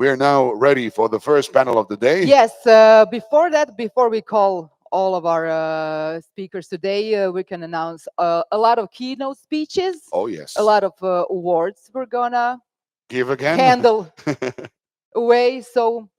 We are now ready for the first panel of the day. Yes, before that, before we call all of our speakers today, we can announce a lot of keynote speeches. Oh, yes. A lot of awards we're gonna Give again. handle away. So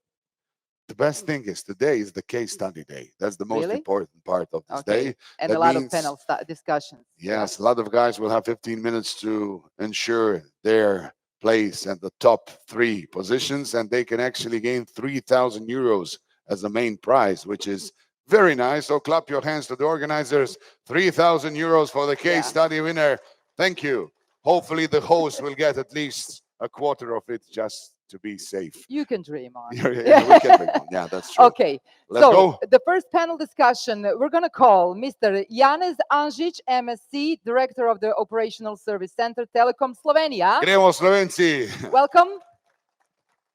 the best thing is today is the case study day. That's the most Really? important part of this okay, day. and That a lot of means- panel discussions. Yes, a lot of guys will have 15 minutes to ensure their place at the top 3 positions, and they can actually gain 3,000 euros as the main prize, which is very nice. So clap your hands to the organizers. 3,000 euros for the case study winner. Thank you. Hopefully the host will get at least a quarter of it just to be safe. You can dream on. Yeah, we can dream on. Yeah, that's true. Okay, Let's go. The first panel discussion, we're going to call Mr. Janez Anžič, MSc, Director of the Operational Service Center, Telekom Slovenia. Gremo Slovenci. Welcome.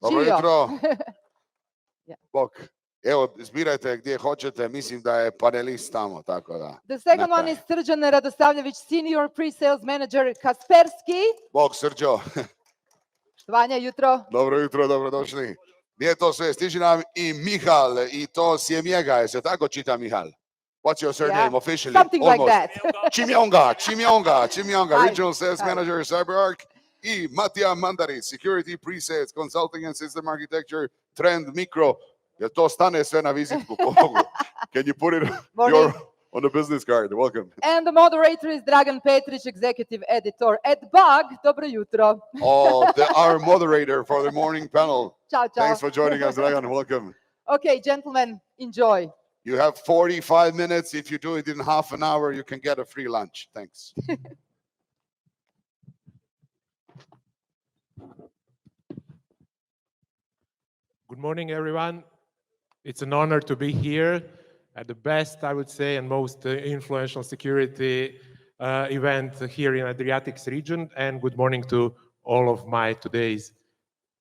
Dobro Živijo. jutro. Ja. Bog. Evo, zbirajte gdje hoćete, mislim da je panelist tamo, tako da. The second Na one is Srđan Radosavljević, Senior Pre-Sales Manager, Kaspersky. Bog, Srđo. Štvanja, jutro. Dobro jutro, dobrodošli. Nije to sve, stiže nam i Michal, i to Ciemiega, je se tako čita Michal? What's your surname officially? Something like that. Ciemiega, Hi. Regional Sales Hi. Manager, CyberArk, i Matija Mandarić, Security Pre-Sales, Consulting and System Architecture, Trend Micro. Jel to stane sve na vizitku? Can you put it on the business card? Welcome. And the moderator is Dragan Petric, Executive Editor at Bug. Dobro jutro. Our moderator for the morning panel. Ciao, ciao. Thanks for joining us, Dragan. Welcome. Okay, gentlemen, enjoy. You have 45 minutes. If you do it in half an hour, you can get a free lunch. Thanks. Good morning, everyone. It's an honor to be here at the best, I would say, and most influential security event here in Adriatics region. And good morning to all of my today's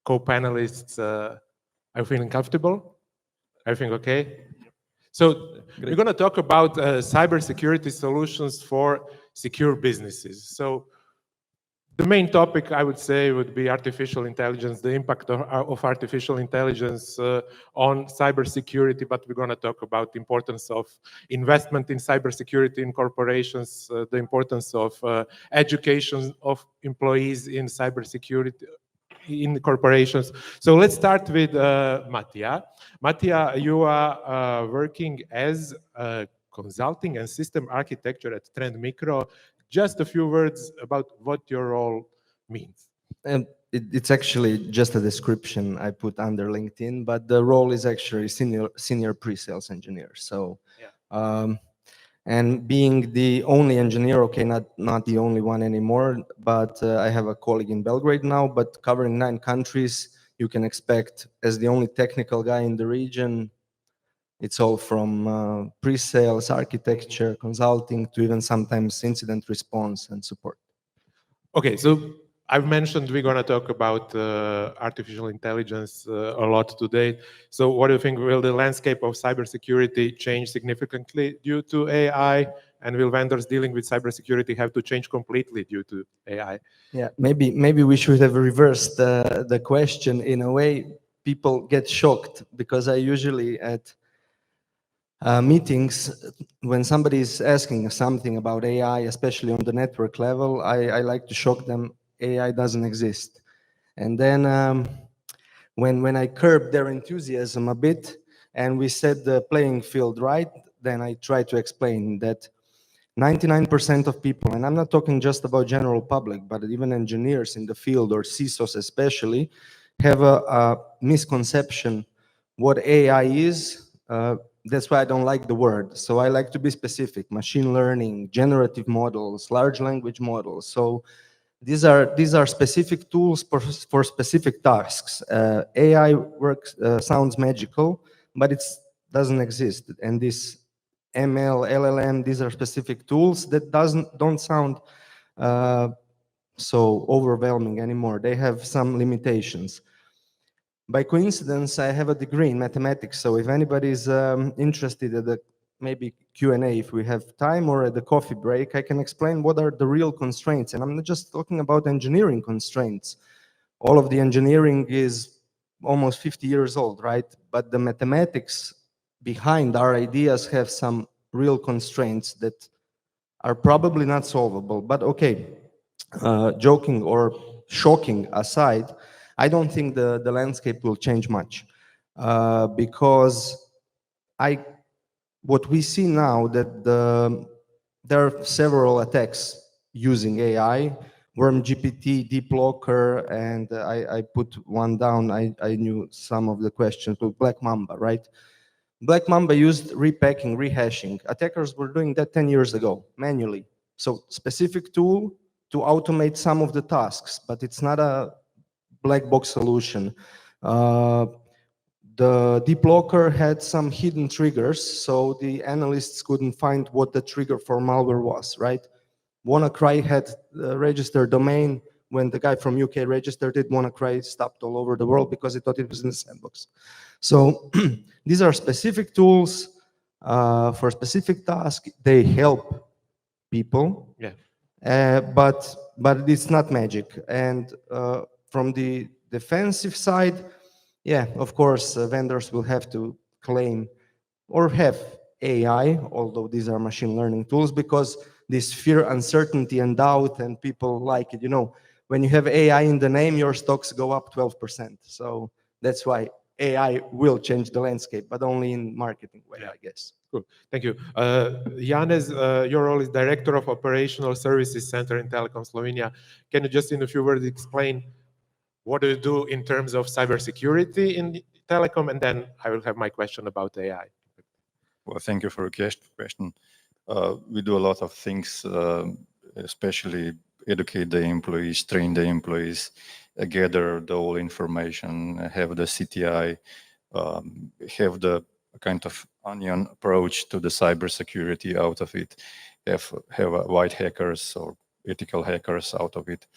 co-panelists. Are you feeling comfortable? Everything okay? So we're going to talk about cybersecurity solutions for secure businesses. So the main topic, I would say, would be artificial intelligence, the impact of artificial intelligence on cybersecurity, but we're going to talk about the importance of investment in cybersecurity in corporations, the importance of education of employees in cybersecurity in corporations. So let's start with Matija. Matija, you are working as a consulting and system architecture at Trend Micro. Just a few words about what your role means. It's actually just a description I put under LinkedIn, but the role is actually senior pre-sales engineer. So, and being the only engineer, okay, not the only one anymore, but I have a colleague in Belgrade now, but covering 9 countries, you can expect as the only technical guy in the region. It's all from pre-sales, architecture, consulting, to even sometimes incident response and support. Okay, so I've mentioned we're going to talk about artificial intelligence a lot today. So what do you think? Will the landscape of cybersecurity change significantly due to AI? And will vendors dealing with cybersecurity have to change completely due to AI? Yeah, maybe we should have reversed the question in a way. People get shocked because I usually at meetings, when somebody is asking something about AI, especially on the network level, I like to shock them. AI doesn't exist. And then when I curb their enthusiasm a bit and we set the playing field right, then I try to explain that 99% of people, and I'm not talking just about general public, but even engineers in the field or CISOs especially, have a misconception what AI is. That's why I don't like the word. So I like to be specific: machine learning, generative models, large language models. So these are specific tools for specific tasks. AI works sounds magical, but it doesn't exist. And this ML, LLM, these are specific tools that don't sound so overwhelming anymore. They have some limitations. By coincidence, I have a degree in mathematics, so if anybody is interested at the maybe Q&A, if we have time, or at the coffee break, I can explain what are the real constraints. And I'm not just talking about engineering constraints. All of the engineering is almost 50 years old, right? But the mathematics behind our ideas have some real constraints that are probably not solvable. But okay, joking or shocking aside, I don't think the landscape will change much, because what we see now that there are several attacks using AI, Worm GPT, Deep Locker, and I put one down. I knew some of the questions with Black Mamba, right? Black Mamba used repacking, rehashing. Attackers were doing that 10 years ago, manually. So specific tool to automate some of the tasks, but it's not a black box solution. The Deep Locker had some hidden triggers, so the analysts couldn't find what the trigger for malware was, right? WannaCry had a registered domain. When the guy from UK registered it, WannaCry stopped all over the world because he thought it was in the sandbox. So these are specific tools for specific tasks. They help people, but it's not magic. And from the defensive side, yeah, of course, vendors will have to claim or have AI, although these are machine learning tools, because this fear, uncertainty, and doubt, and people like it. You know, when you have AI in the name, your stocks go up 12%. So that's why AI will change the landscape, but only in marketing way, I guess. Cool, thank you. Janez, your role is Director of Operational Services Center in Telekom Slovenia. Can you just in a few words explain what do you do in terms of cybersecurity in telecom? And then I will have my question about AI. Well, thank you for your question. We do a lot of things, especially educate the employees, train the employees, gather the whole information, have the CTI, have the kind of onion approach to the cybersecurity out of it, have white hackers or ethical hackers out of it.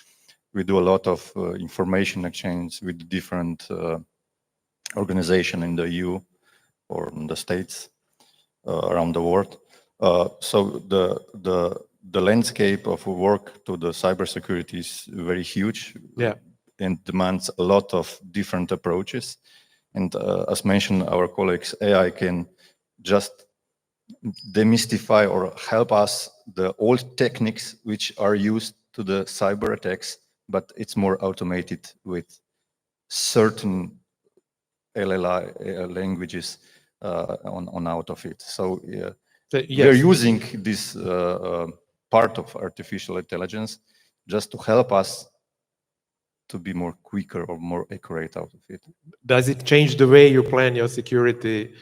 We do a lot of information exchange with different organizations in the EU or in the States around the world. So the landscape of work to the cybersecurity is very huge, and demands a lot of different approaches. And as mentioned, our colleagues, AI can just demystify or help us the old techniques which are used to the cyber attacks, but it's more automated with certain LLI languages on out of it. So we're using this part of artificial intelligence just to help us to be more quicker or more accurate out of it. Does it change the way you plan your security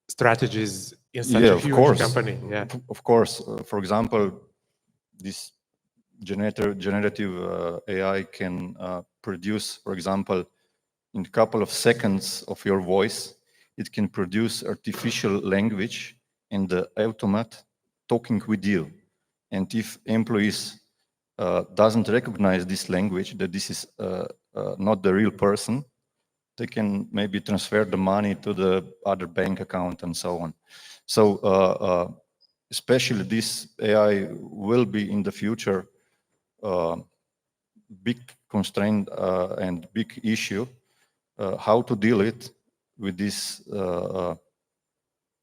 strategies in such a huge company? Yeah, of course. For example, this generative AI can produce, for example, in a couple of seconds of your voice, it can produce artificial language and the automate talking with you. And if employees doesn't recognize this language, that this is not the real person, they can maybe transfer the money to the other bank account and so on. So especially this AI will be in the future big constraint and big issue, how to deal it with this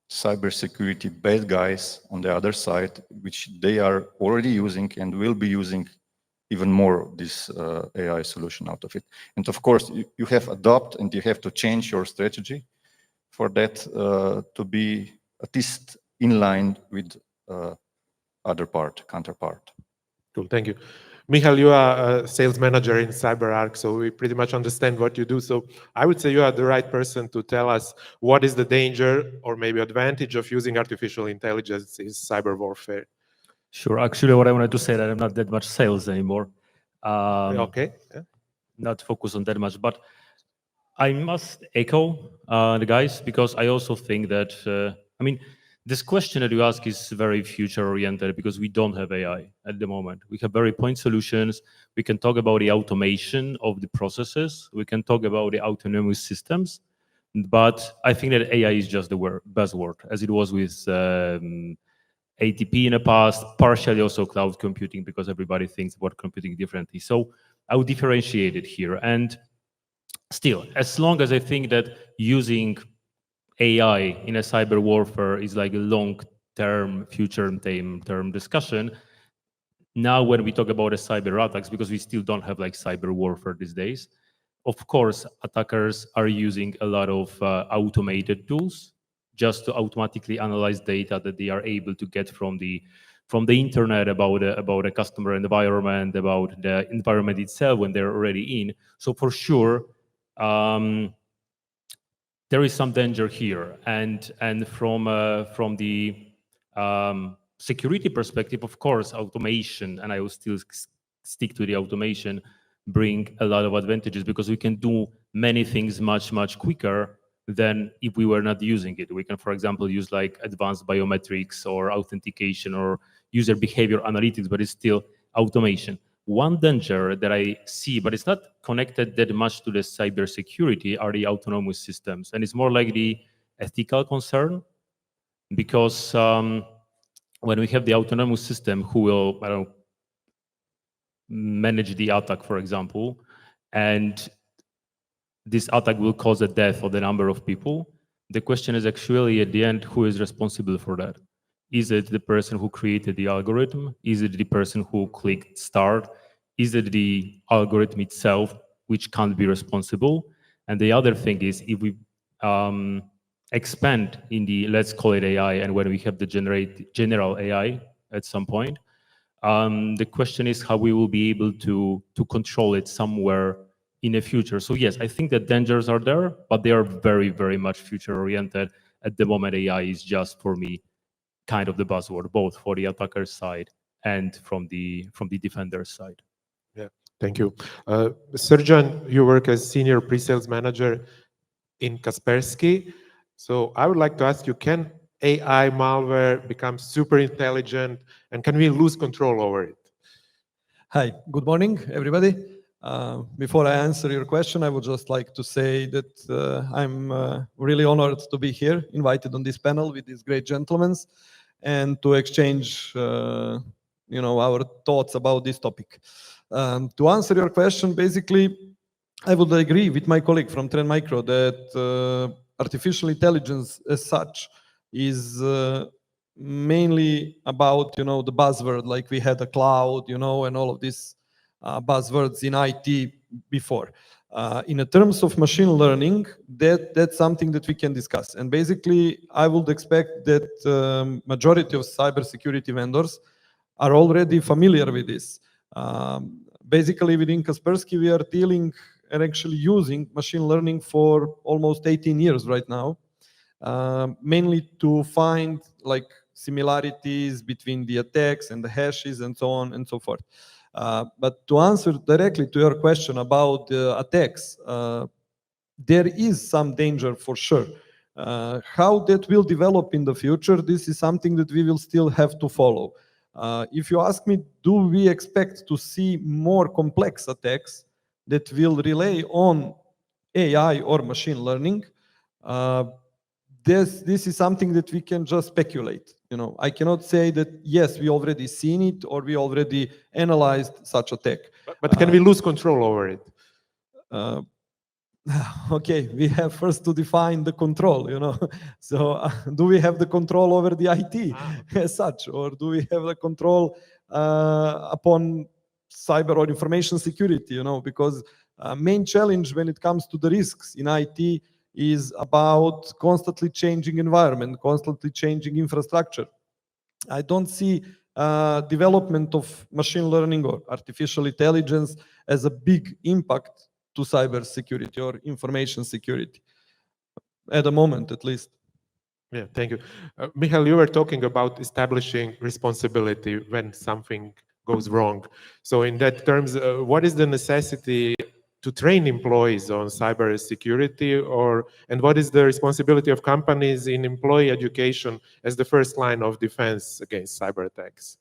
cybersecurity bad guys on the other side, which they are already using and will be using even more this AI solution out of it. And of course, you have to adopt and you have to change your strategy for that to be at least in line with counterpart. Cool, thank you. Michal, you are a sales manager in CyberArk, so we pretty much understand what you do. So I would say you are the right person to tell us what is the danger or maybe advantage of using artificial intelligence in cyber warfare. Sure. Actually, what I wanted to say that I'm not that much sales anymore. Okay. Yeah. Not focus on that much, but I must echo the guys, because I also think that, I mean, this question that you ask is very future-oriented because we don't have AI at the moment. We have very point solutions. We can talk about the automation of the processes. We can talk about the autonomous systems. But I think that AI is just the buzzword, as it was with ATP in the past, partially also cloud computing, because everybody thinks about computing differently. So I would differentiate it here. And still, as long as I think that using AI in a cyber warfare is like a long-term, future-term discussion. Now, when we talk about a cyber attacks, because we still don't have like cyber warfare these days, of course, attackers are using a lot of automated tools just to automatically analyze data that they are able to get from the internet about a customer environment, about the environment itself when they're already in. So for sure, there is some danger here, and from the security perspective, of course, automation, and I will still stick to the automation, bring a lot of advantages because we can do many things much quicker than if we were not using it. We can, for example, use like advanced biometrics or authentication or user behavior analytics, but it's still automation. One danger that I see, but it's not connected that much to the cybersecurity, are the autonomous systems, and it's more like the ethical concern, because when we have the autonomous system who will, I don't know, manage the attack, for example, and this attack will cause the death of the number of people, the question is actually at the end, who is responsible for that? Is it the person who created the algorithm? Is it the person who clicked start? Is it the algorithm itself, which can't be responsible? And the other thing is, if we expand in the, let's call it AI, and when we have the general AI at some point, the question is how we will be able to control it somewhere in the future. So yes, I think that dangers are there, but they are very much future oriented. At the moment, AI is just, for me, kind of the buzzword, both for the attacker side and from the defender side. Yeah, thank you. Srđan, you work as senior pre-sales manager in Kaspersky. So I would like to ask you, can AI malware become super intelligent, and can we lose control over it? Hi, good morning, everybody. Before I answer your question, I would just like to say that I'm really honored to be here, invited on this panel with these great gentlemen, and to exchange, our thoughts about this topic. To answer your question, basically, I would agree with my colleague from Trend Micro that artificial intelligence as such is mainly about, the buzzword, like we had a cloud, and all of these buzzwords in IT before. In terms of machine learning, that's something that we can discuss. And basically, I would expect that majority of cybersecurity vendors are already familiar with this. Basically, within Kaspersky, we are dealing and actually using machine learning for almost 18 years right now, mainly to find like similarities between the attacks and the hashes and so on and so forth. But to answer directly to your question about the attacks, there is some danger for sure. How that will develop in the future, this is something that we will still have to follow. If you ask me, do we expect to see more complex attacks that will rely on AI or machine learning? This is something that we can just speculate. I cannot say that, yes, we already seen it or we already analyzed such attack. But can we lose control over it? Okay, we have first to define the control, So do we have the control over the IT as such, or do we have the control upon cyber or information security, Because main challenge when it comes to the risks in IT is about constantly changing environment, constantly changing infrastructure. I don't see development of machine learning or artificial intelligence as a big impact to cyber security or information security, at the moment at least. Yeah, thank you. Michal, you were talking about establishing responsibility when something goes wrong. So in that terms, what is the necessity to train employees on cyber security, and what is the responsibility of companies in employee education as the first line of defense against cyber attacks?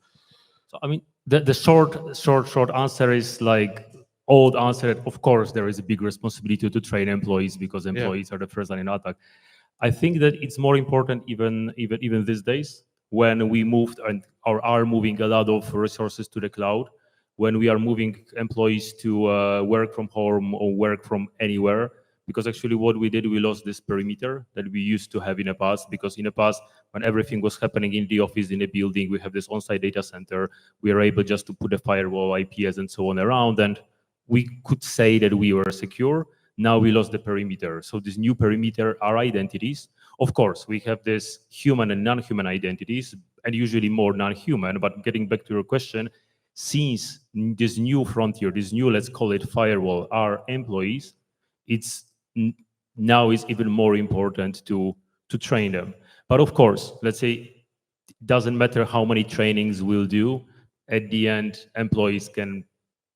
So I mean, the short answer is like old answer. Of course, there is a big responsibility to train employees because employees are the first line in attack. I think that it's more important even these days when we moved and are moving a lot of resources to the cloud, when we are moving employees to work from home or work from anywhere. because actually what we did, we lost this perimeter that we used to have in the past, because in the past, when everything was happening in the office, in the building, we have this on-site data center, we are able just to put a firewall, IPS, and so on around, and we could say that we were secure. Now we lost the perimeter. So this new perimeter are identities. Of course, we have this human and non-human identities, and usually more non-human, but getting back to your question, since this new frontier, this new, let's call it firewall, are employees, now is even more important to train them. But of course, let's say, it doesn't matter how many trainings we'll do, at the end, employees can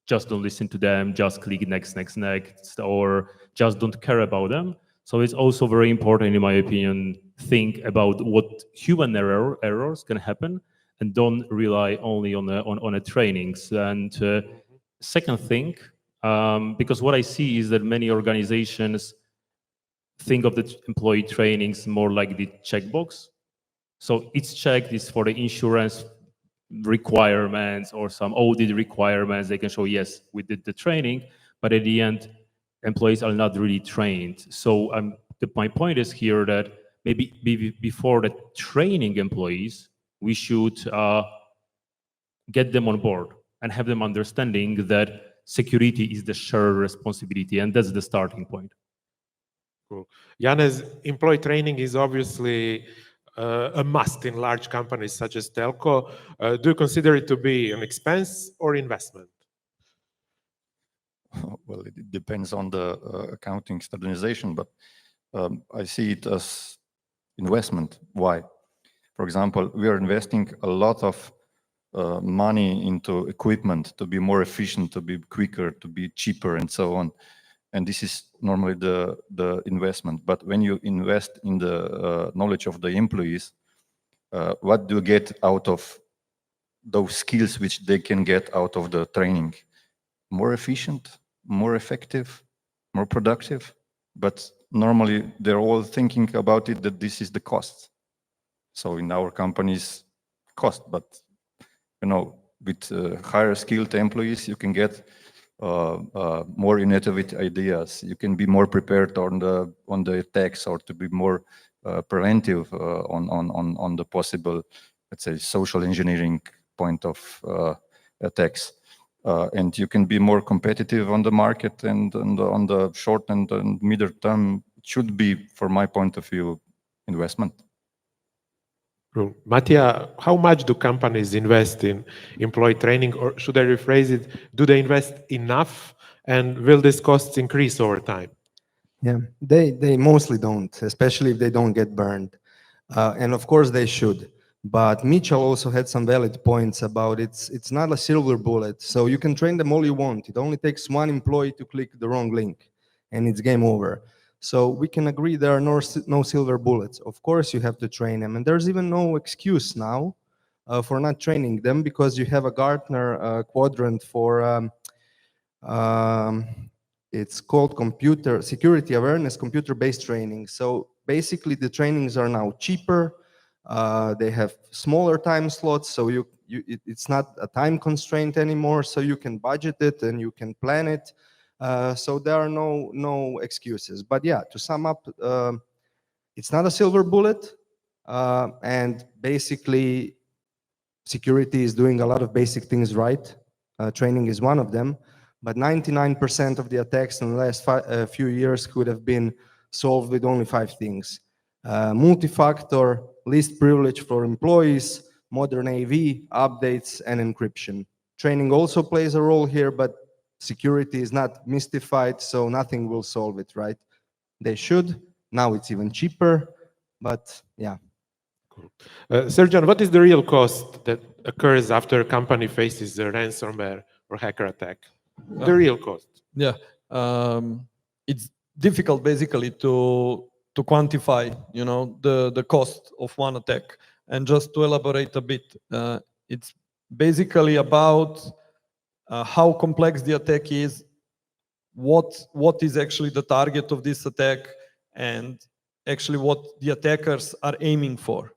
just don't listen to them, just click next, next, next, or just don't care about them. So it's also very important, in my opinion, think about what human errors can happen, and don't rely only on trainings. And second thing, because what I see is that many organizations think of the employee trainings more like the checkbox. So it's checked, it's for the insurance requirements or some audit requirements. They can show, yes, we did the training, but at the end, employees are not really trained. So my point is here that maybe before the training employees, we should get them on board and have them understanding that security is the shared responsibility, and that's the starting point. Cool. Janez, employee training is obviously a must in large companies such as telco. Do you consider it to be an expense or investment? Well, it depends on the accounting standardization, but I see it as investment. Why? For example, we are investing a lot of money into equipment to be more efficient, to be quicker, to be cheaper, and so on. And this is normally the investment. But when you invest in the knowledge of the employees, what do you get out of those skills which they can get out of the training? More efficient, more effective, more productive. But normally they're all thinking about it that this is the cost. So in our companies, cost, but with higher skilled employees, you can get more innovative ideas. You can be more prepared on the attacks, or to be more preventive on the possible, let's say, social engineering point of attacks. And you can be more competitive on the market, and on the short and middle term, it should be, from my point of view, investment. Matija, how much do companies invest in employee training, or should I rephrase it, do they invest enough, and will these costs increase over time? Yeah, they mostly don't, especially if they don't get burned. And of course they should. But Michal also had some valid points about it's not a silver bullet. So you can train them all you want. It only takes one employee to click the wrong link and it's game over. So we can agree there are no silver bullets. Of course you have to train them. And there's even no excuse now for not training them, because you have a Gartner quadrant for, it's called computer security awareness, computer-based training. So basically the trainings are now cheaper. They have smaller time slots, so it's not a time constraint anymore, so you can budget it and you can plan it. So there are no excuses. But yeah, to sum up, it's not a silver bullet, and basically security is doing a lot of basic things right. Training is one of them, but 99% of the attacks in the last few years could have been solved with only 5 things. Multi-factor, least privilege for employees, modern AV, updates, and encryption. Training also plays a role here, but security is not mystified, so nothing will solve it, right? They should. Now it's even cheaper, but yeah. Cool. Srđan, what is the real cost that occurs after a company faces a ransomware or hacker attack? The real cost. Yeah, it's difficult basically to quantify, the cost of one attack. And just to elaborate a bit, it's basically about how complex the attack is, what is actually the target of this attack, and actually what the attackers are aiming for.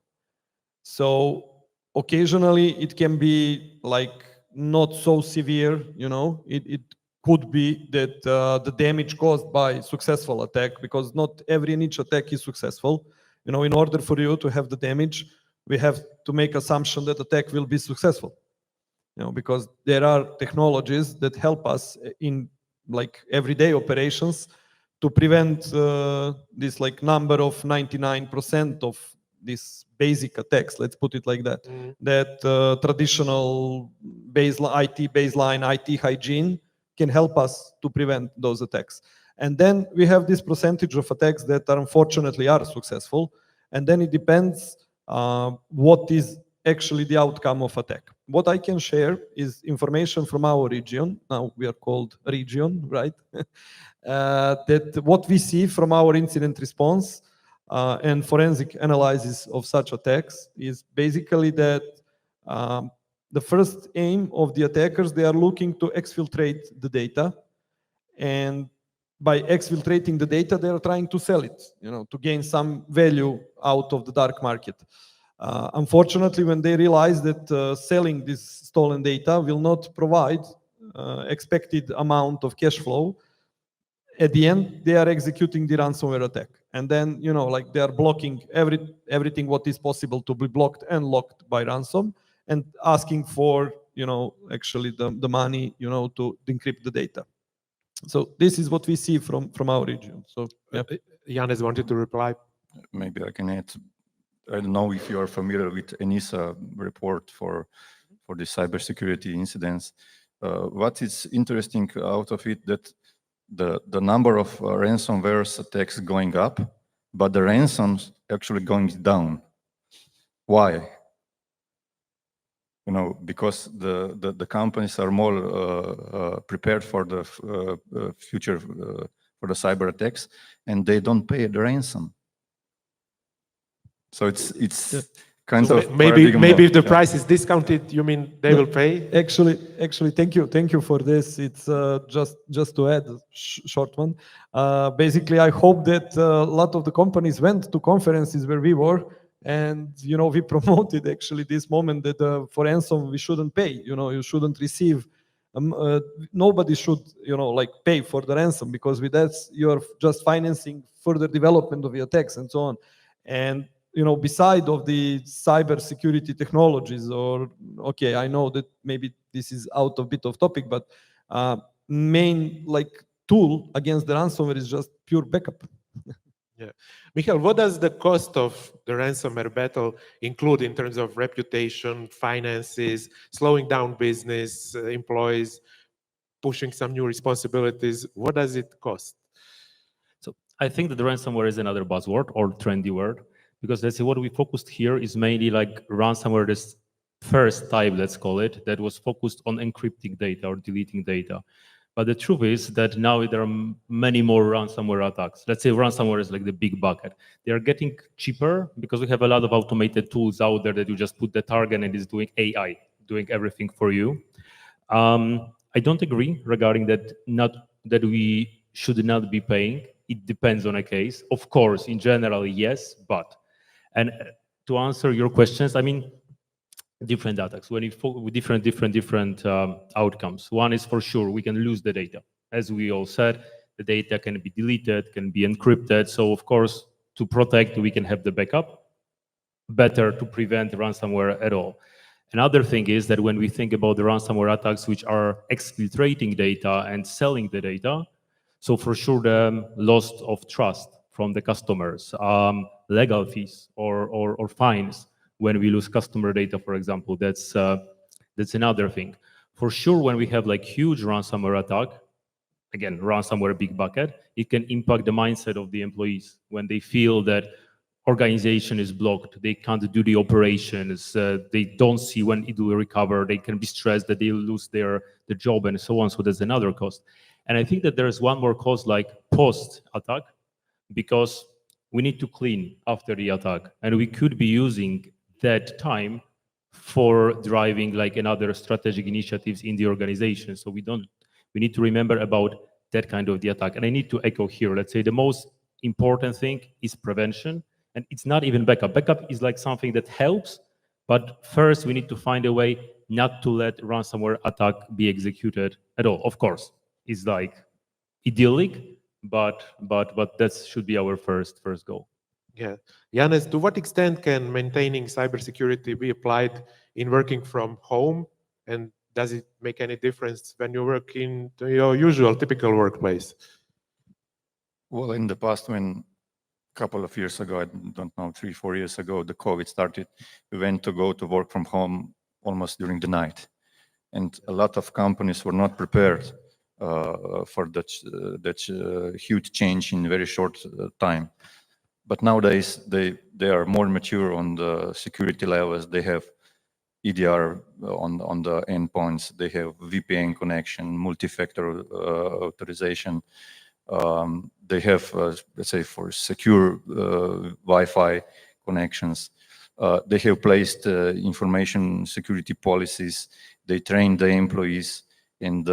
So occasionally it can be like not so severe, it could be that the damage caused by successful attack, because not every niche attack is successful. In order for you to have the damage, we have to make assumption that attack will be successful. Because there are technologies that help us in like everyday operations to prevent this like number of 99% of these basic attacks, let's put it like that, that traditional IT baseline, IT hygiene can help us to prevent those attacks. And then we have this percentage of attacks that unfortunately are successful. And then it depends what is actually the outcome of attack. What I can share is information from our region. Now we are called region, right? That what we see from our incident response and forensic analysis of such attacks is basically that the first aim of the attackers, they are looking to exfiltrate the data, and by exfiltrating the data, they are trying to sell it, to gain some value out of the dark market. Unfortunately, when they realize that selling this stolen data will not provide expected amount of cash flow, at the end, they are executing the ransomware attack. And then, like they are blocking everything what is possible to be blocked and locked by ransom, and asking for, actually the money, to encrypt the data. So this is what we see from our region. So, yeah. Janez wanted to reply. Maybe I can add. I don't know if you are familiar with ENISA report for the cybersecurity incidents. What is interesting out of it, that the number of ransomware attacks going up, but the ransoms actually going down. Why? Because the companies are more prepared for the future, for the cyber attacks, and they don't pay the ransom. So it's kind of maybe if the price is discounted, you mean they will pay? Actually, thank you for this. It's just to add short one. Basically, I hope that a lot of the companies went to conferences where we were, and we promoted actually this moment that for ransom we shouldn't pay. You shouldn't receive. Nobody should pay for the ransom, because with that you're just financing further development of the attacks and so on. And beside of the cyber security technologies, or I know that maybe this is out of bit of topic, but main tool against the ransomware is just pure backup. Yeah, Michal, what does the cost of the ransomware battle include in terms of reputation, finances, slowing down business, employees, pushing some new responsibilities? What does it cost? So I think that the ransomware is another buzzword or trendy word, because let's say what we focused here is mainly like ransomware, this first type, let's call it, that was focused on encrypting data or deleting data. But the truth is that now there are many more ransomware attacks. Let's say ransomware is like the big bucket. They are getting cheaper because we have a lot of automated tools out there that you just put the target and it's doing AI, doing everything for you. I don't agree regarding that, not that we should not be paying. It depends on a case. Of course, in general, yes, but. And to answer your questions, I mean, different attacks, when you focus with different outcomes. One is for sure, we can lose the data. As we all said, the data can be deleted, can be encrypted. So of course, to protect, we can have the backup. Better to prevent ransomware at all. Another thing is that when we think about the ransomware attacks, which are exfiltrating data and selling the data, so for sure the loss of trust from the customers, legal fees or fines when we lose customer data, for example, that's another thing. For sure, when we have like huge ransomware attack, again, ransomware big bucket, it can impact the mindset of the employees when they feel that organization is blocked, they can't do the operations, they don't see when it will recover, they can be stressed that they'll lose their job and so on. So there's another cost. And I think that there's one more cost like post-attack, because we need to clean after the attack, and we could be using that time for driving like another strategic initiatives in the organization. So we need to remember about that kind of the attack. And I need to echo here, let's say the most important thing is prevention, and it's not even backup. Backup is like something that helps, but first we need to find a way not to let ransomware attack be executed at all. Of course, is like idyllic, but that should be our first goal. Yeah. Janez, to what extent can maintaining cybersecurity be applied in working from home? And does it make any difference when you work in your usual, typical workplace? Well, in the past, when a couple of years ago, I don't know, 3-4 years ago, the COVID started, we went to go to work from home almost during the night. And a lot of companies were not prepared for that huge change in very short time. But nowadays, they are more mature on the security levels. They have EDR on the endpoints. They have VPN connection, multi-factor authorization. They have, let's say, for secure Wi-Fi connections. They have placed information security policies. They train the employees, and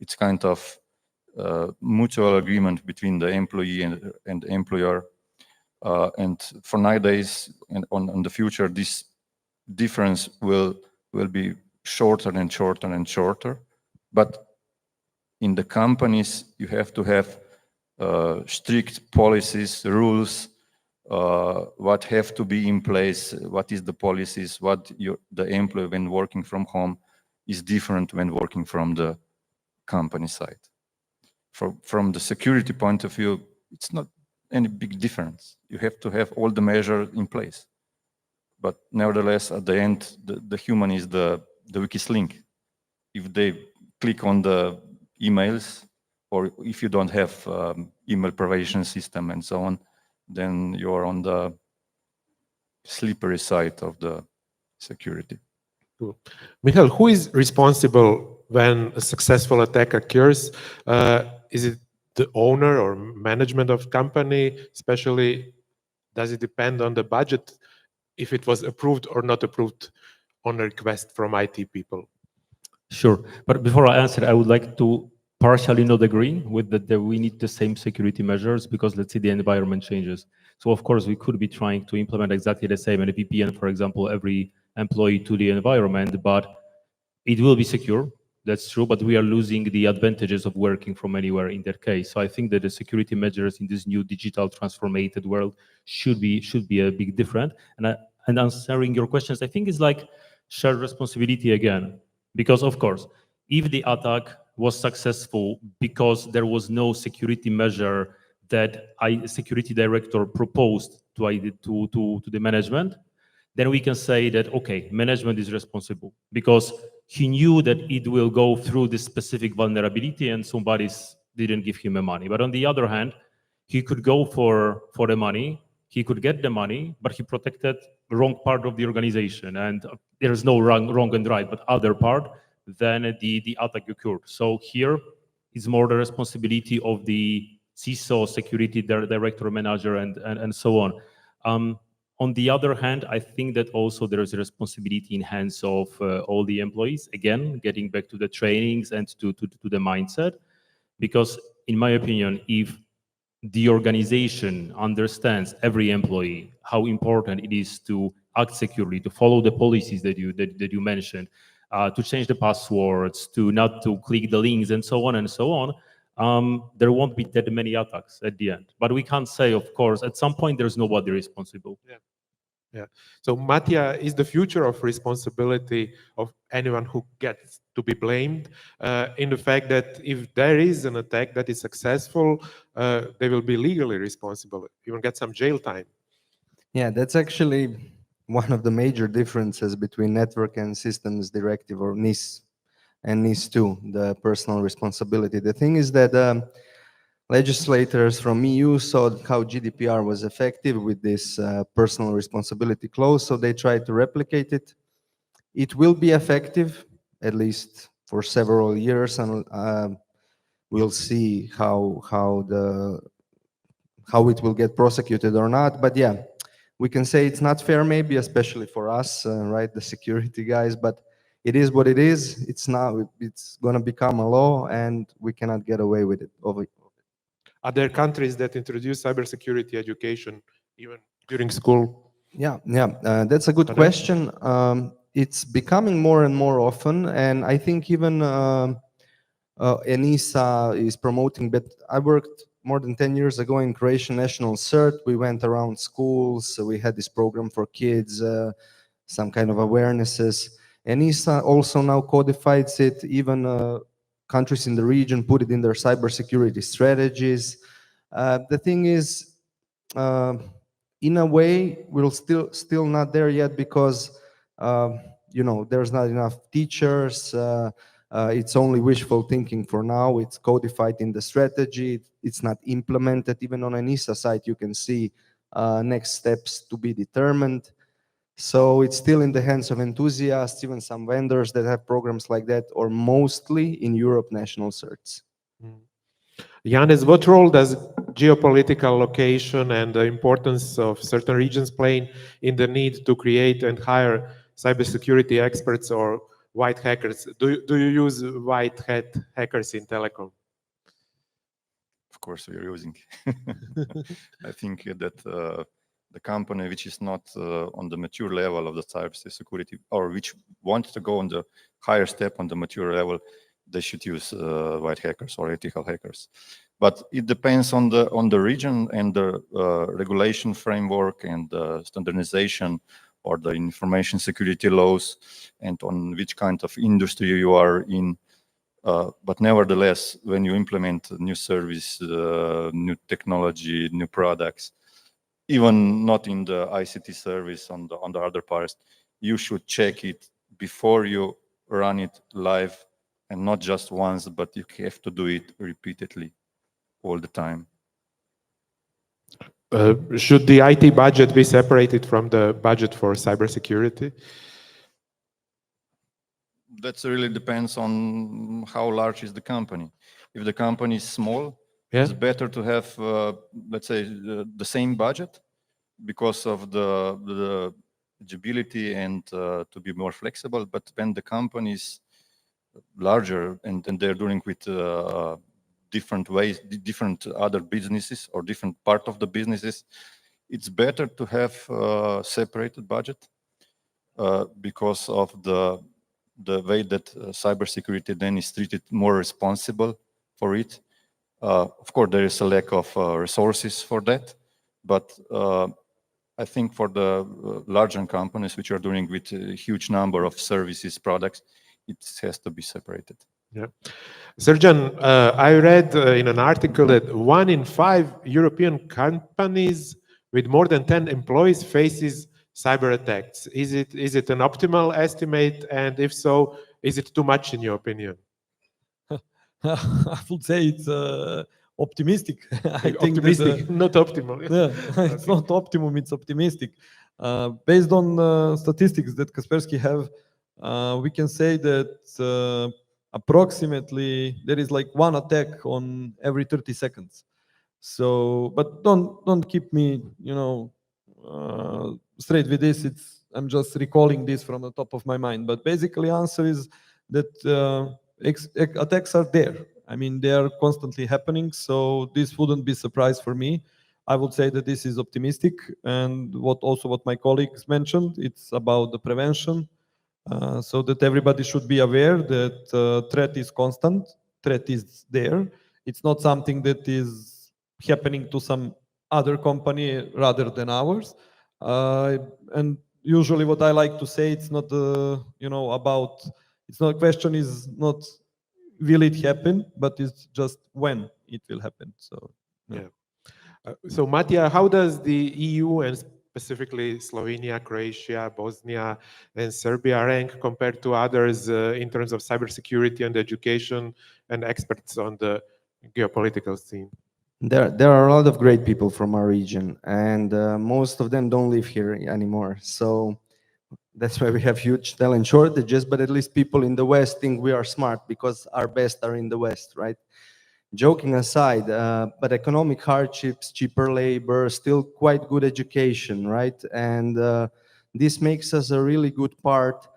it's kind of mutual agreement between the employee and the employer. And for nowadays and on the future, this difference will be shorter and shorter and shorter. But in the companies, you have to have strict policies, rules, what have to be in place, what is the policies, what the employee when working from home is different when working from the company side. From the security point of view, it's not any big difference. You have to have all the measures in place. But nevertheless, at the end, the human is the weakest link. If they click on the emails, or if you don't have email prevention system and so on, then you're on the slippery side of the security. Cool. Michal, who is responsible when a successful attack occurs? Is it the owner or management of company? Especially, does it depend on the budget, if it was approved or not approved on a request from IT people? Sure, but before I answer, I would like to partially not agree with that we need the same security measures, because let's say the environment changes. So of course we could be trying to implement exactly the same in a VPN, for example, every employee to the environment, but it will be secure. That's true, but we are losing the advantages of working from anywhere in that case. So I think that the security measures in this new digital transformated world should be a big different. And answering your questions, I think it's like shared responsibility again, because of course, if the attack was successful because there was no security measure that a security director proposed to the management, then we can say that, okay, management is responsible because he knew that it will go through this specific vulnerability and somebody didn't give him the money. But on the other hand, he could go for the money, he could get the money, but he protected the wrong part of the organization. And there is no wrong and right, but other part, then the attack occurred. So here is more the responsibility of the CISO, security director, manager, and so on. On the other hand, I think that also there is a responsibility in hands of all the employees, again, getting back to the trainings and to the mindset, because in my opinion, if the organization understands, every employee, how important it is to act securely, to follow the policies that you mentioned, to change the passwords, to not to click the links and so on, there won't be that many attacks at the end. But we can't say, of course, at some point there's nobody responsible. Yeah. So Matija, is the future of responsibility of anyone who gets to be blamed in the fact that if there is an attack that is successful, they will be legally responsible, even get some jail time? Yeah, that's actually one of the major differences between Network and Systems Directive, or NIS, and NIS2, the personal responsibility. The thing is that legislators from EU saw how GDPR was effective with this personal responsibility clause, so they tried to replicate it. It will be effective, at least for several years, and we'll see how it will get prosecuted or not. But yeah, we can say it's not fair, maybe, especially for us, right, the security guys, but it is what it is. It's going to become a law, and we cannot get away with it. Are there countries that introduce cybersecurity education even during school? Yeah, that's a good question. It's becoming more and more often, and I think even ENISA is promoting, but I worked more than 10 years ago in Croatian National CERT. We went around schools, so we had this program for kids, some kind of awarenesses. ENISA also now codifies it, even countries in the region put it in their cybersecurity strategies. The thing is, in a way, we're still not there yet because there's not enough teachers. It's only wishful thinking for now. It's codified in the strategy. It's not implemented. Even on an ENISA site, you can see next steps to be determined. So it's still in the hands of enthusiasts, even some vendors that have programs like that, or mostly in Europe national certs. Janez, what role does geopolitical location and the importance of certain regions play in the need to create and hire cybersecurity experts or white hackers? Do you use white hat hackers in telecom? Of course, we are using. I think that the company which is not on the mature level of the cybersecurity, or which wants to go on the higher step on the mature level, they should use white hackers or ethical hackers. But it depends on the region and the regulation framework and the standardization or the information security laws, and on which kind of industry you are in. But nevertheless, when you implement a new service, new technology, new products, even not in the ICT service on the other parts, you should check it before you run it live, and not just once, but you have to do it repeatedly all the time. Should the IT budget be separated from the budget for cybersecurity? That really depends on how large is the company. If the company is small, Yeah. it's better to have, let's say, the same budget because of the agility and to be more flexible. But when the company is larger and they're doing with different ways, different other businesses or different part of the businesses, it's better to have a separated budget because of the way that cybersecurity then is treated more responsible for it. Of course, there is a lack of resources for that, but I think for the larger companies which are doing with a huge number of services, products, it has to be separated. Yeah. Srđan, I read in an article that 1 in 5 European companies with more than 10 employees faces cyber attacks. Is it an optimal estimate? And if so, is it too much in your opinion? I would say it's optimistic. I think Optimistic, not optimal. yeah, it's not optimum, it's optimistic. Based on statistics that Kaspersky have, we can say that approximately there is like 1 attack on every 30 seconds. So, but don't keep me, straight with this. I'm just recalling this from the top of my mind. But basically, answer is that attacks are there. I mean, they are constantly happening. So this wouldn't be a surprise for me. I would say that this is optimistic, and what my colleagues mentioned, it's about the prevention. So that everybody should be aware that threat is constant, threat is there. It's not something that is happening to some other company rather than ours. And usually what I like to say, it's not, question is not will it happen, but it's just when it will happen. So, yeah. So Matija, how does the EU and specifically Slovenia, Croatia, Bosnia, and Serbia rank compared to others in terms of cybersecurity and education and experts on the geopolitical scene? There are a lot of great people from our region, and most of them don't live here anymore. So that's why we have huge talent shortages, but at least people in the West think we are smart because our best are in the West, right? Joking aside, but economic hardships, cheaper labor, still quite good education, right? And this makes us a really good part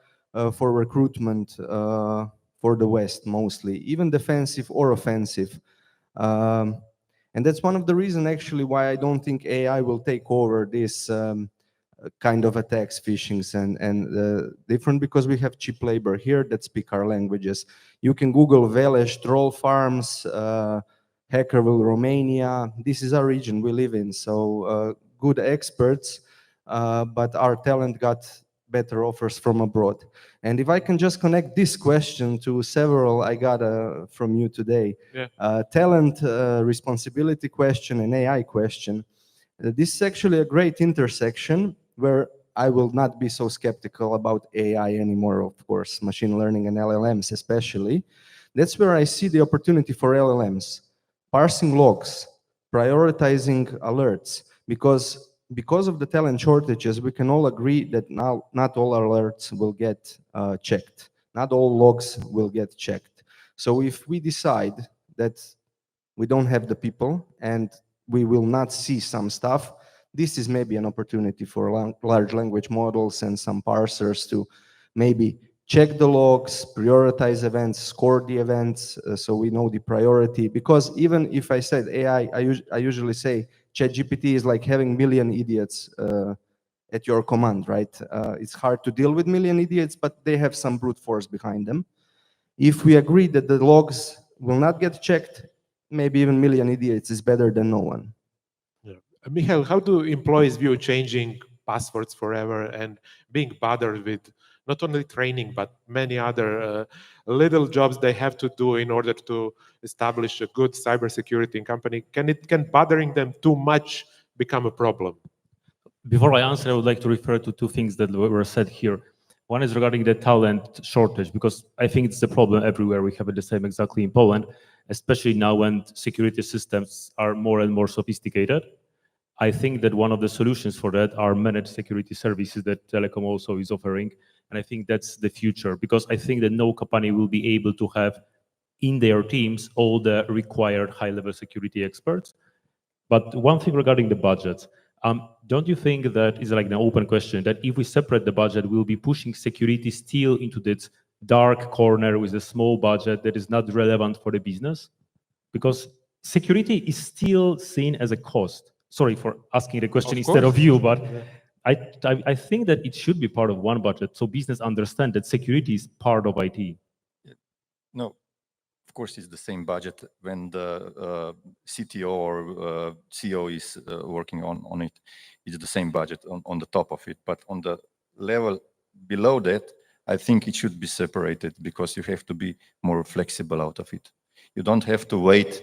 for recruitment for the West mostly, even defensive or offensive. And that's one of the reasons actually why I don't think AI will take over this kind of attacks, phishings, and different, because we have cheap labor here that speak our languages. You can Google Veles, troll farms, Hackerville, Romania. This is our region we live in, so good experts, but our talent got better offers from abroad. And if I can just connect this question to several I got from you today, talent, responsibility question, and AI question, this is actually a great intersection where I will not be so skeptical about AI anymore, of course, machine learning and LLMs especially. That's where I see the opportunity for LLMs, parsing logs, prioritizing alerts, because of the talent shortages, we can all agree that now not all alerts will get checked. Not all logs will get checked. So if we decide that we don't have the people and we will not see some stuff, this is maybe an opportunity for large language models and some parsers to maybe check the logs, prioritize events, score the events, so we know the priority. Because even if I said AI, I usually say ChatGPT is like having million idiots at your command, right? It's hard to deal with million idiots, but they have some brute force behind them. If we agree that the logs will not get checked, maybe even million idiots is better than no one. Michal, how do employees view changing passwords forever and being bothered with not only training, but many other little jobs they have to do in order to establish a good cybersecurity company? Can bothering them too much become a problem? Before I answer, I would like to refer to two things that were said here. One is regarding the talent shortage, because I think it's a problem everywhere. We have it the same exactly in Poland, especially now when security systems are more and more sophisticated. I think that one of the solutions for that are managed security services that Telecom also is offering. And I think that's the future, because I think that no company will be able to have in their teams all the required high-level security experts. But one thing regarding the budget, don't you think that is like an open question, that if we separate the budget, we'll be pushing security still into this dark corner with a small budget that is not relevant for the business? Because security is still seen as a cost. Sorry for asking the question instead of you, but I think that it should be part of one budget, so business understand that security is part of IT. No, of course it's the same budget when the CTO or CEO is working on it. It's the same budget on the top of it, but on the level below that, I think it should be separated, because you have to be more flexible out of it. You don't have to wait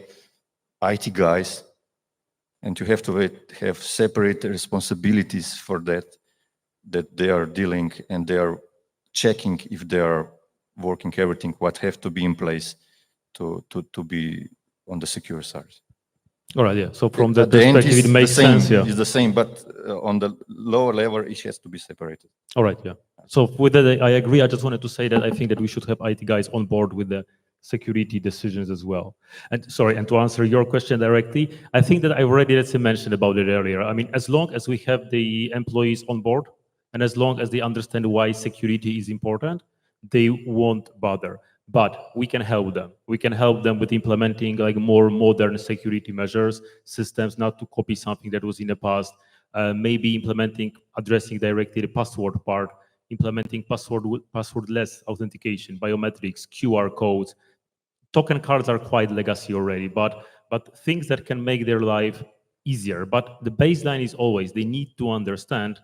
IT guys, and you have to have separate responsibilities for that they are dealing, and they are checking if they are working everything, what have to be in place to be on the secure side. All right, yeah. So from that perspective, it makes sense, yeah. It's the same, but on the lower level, it has to be separated. All right, yeah. So with that, I agree. I just wanted to say that I think that we should have IT guys on board with the security decisions as well. And sorry, and to answer your question directly, I think that I already mentioned about it earlier. I mean, as long as we have the employees on board, and as long as they understand why security is important, they won't bother. But we can help them. We can help them with implementing like more modern security measures, systems, not to copy something that was in the past, maybe addressing directly the password part, implementing passwordless authentication, biometrics, QR codes. Token cards are quite legacy already, but things that can make their life easier. But the baseline is always, they need to understand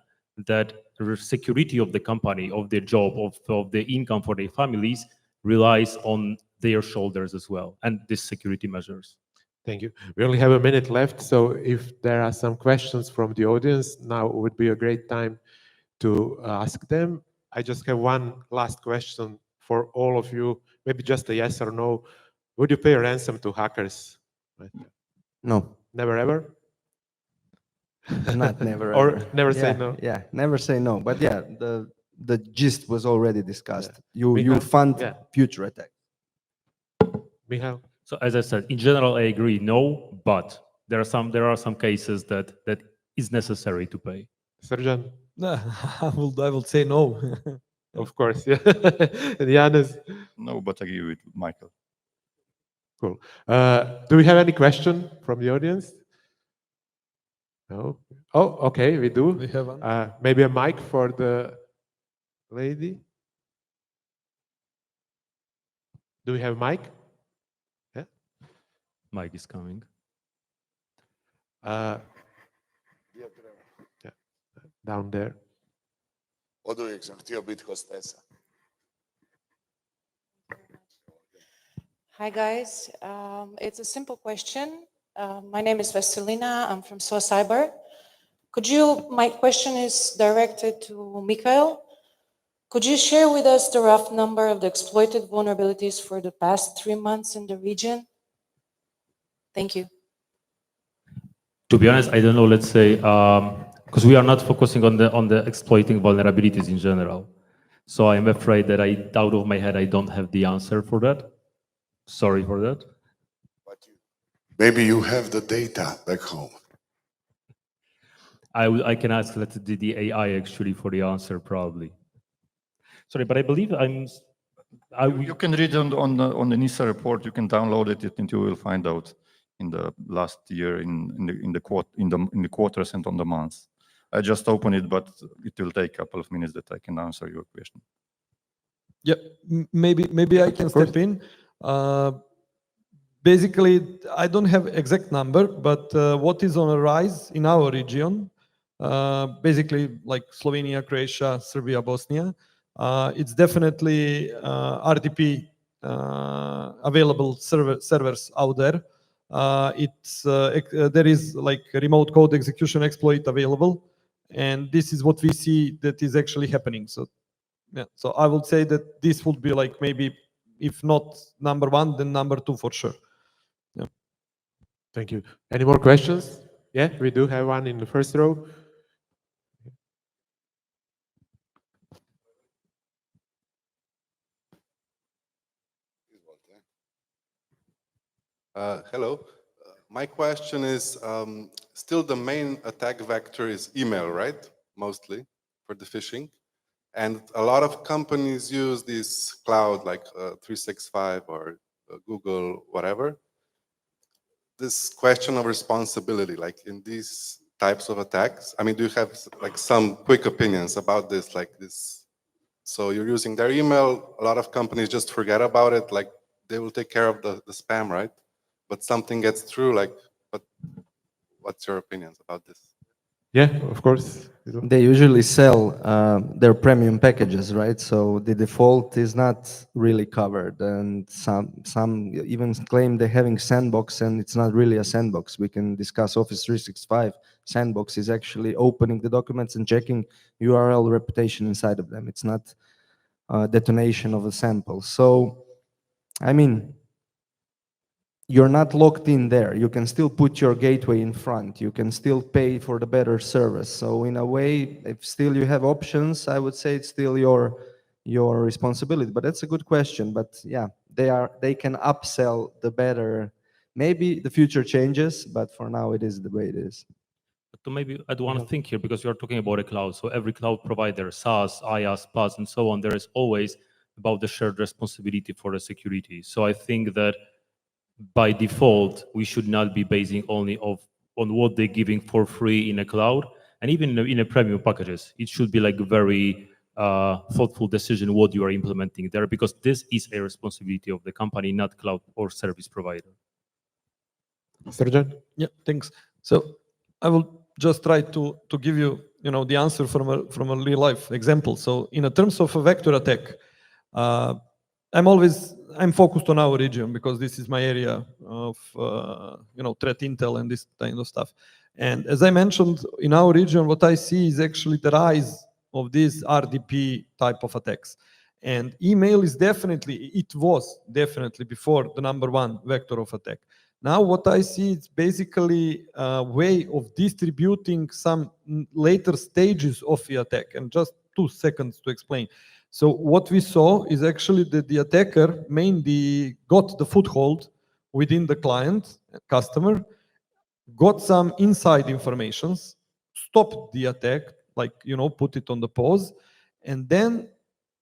that the security of the company, of their job, of the income for their families relies on their shoulders as well, and these security measures. Thank you. We only have a minute left, so if there are some questions from the audience, now would be a great time to ask them. I just have one last question for all of you, maybe just a yes or no. Would you pay a ransom to hackers? No. Never ever? Not never Or ever. never say no? Yeah, never say no. But yeah, the gist was already discussed. You Michal? fund future attacks. Michal? So as I said, in general, I agree, no, but there are some cases that is necessary to pay. Srđan? I will say no. Of course, yeah. And Janez? No, but I agree with Michael. Cool. Do we have any question from the audience? No? Oh, okay, we do. We have one. Maybe a mic for the lady. Do we have a mic? Yeah. Mike is coming. Yeah. Down there. Oduvijek sam htio biti hostesa. Hi guys, it's a simple question. My name is Veselina, I'm from SOA Cyber. My question is directed to Michal. Could you share with us the rough number of the exploited vulnerabilities for the past 3 months in the region? Thank you. To be honest, I don't know, let's say, because we are not focusing on the exploiting vulnerabilities in general. So I'm afraid that out of my head, I don't have the answer for that. Sorry for that. But maybe you have the data back home. I can ask the AI actually for the answer probably. Sorry, but I believe You can read on the NISA report. You can download it, and you will find out in the last year, in the quarters and on the months. I just opened it, but it will take a couple of minutes that I can answer your question. Yeah, maybe I can step in. Basically, I don't have exact number, but what is on a rise in our region, basically like Slovenia, Croatia, Serbia, Bosnia, it's definitely RDP available servers out there. There is like a remote code execution exploit available, and this is what we see that is actually happening. So yeah, so I would say that this would be like maybe, if not number one, then number two for sure. Yeah. Thank you. Any more questions? Yeah, we do have one in the first row. Hello. My question is, still the main attack vector is email, right? Mostly for the phishing. And a lot of companies use this cloud like 365 or Google, whatever. This question of responsibility, like in these types of attacks, I mean, do you have like some quick opinions about this, like this? So you're using their email, a lot of companies just forget about it, like they will take care of the spam, right? But something gets through, like, but what's your opinions about this? Yeah, of course. They usually sell their premium packages, right? So the default is not really covered, and some even claim they're having sandbox, and it's not really a sandbox. We can discuss Office 365. Sandbox is actually opening the documents and checking URL reputation inside of them. It's not detonation of a sample. So, I mean, you're not locked in there. You can still put your gateway in front. You can still pay for the better service. So in a way, if still you have options, I would say it's still your responsibility. But that's a good question. But yeah, they can upsell the better. Maybe the future changes, but for now it is the way it is. To maybe add one thing here, because you're talking about a cloud. So every cloud provider, SaaS, IaaS, PaaS, and so on, there is always about the shared responsibility for the security. So I think that by default, we should not be basing only on what they're giving for free in a cloud, and even in a premium packages. It should be like a very thoughtful decision what you are implementing there, because this is a responsibility of the company, not cloud or service provider. Srđan? Yeah, thanks. So I will just try to give you, the answer from a real life example. So in terms of a vector attack, I'm focused on our region because this is my area of threat intel and this kind of stuff. And as I mentioned, in our region, what I see is actually the rise of these RDP type of attacks. And email was definitely before the number one vector of attack. Now what I see is basically a way of distributing some later stages of the attack. And just 2 seconds to explain. So what we saw is actually that the attacker mainly got the foothold within the client, customer, got some inside informations, stopped the attack, like, put it on the pause, and then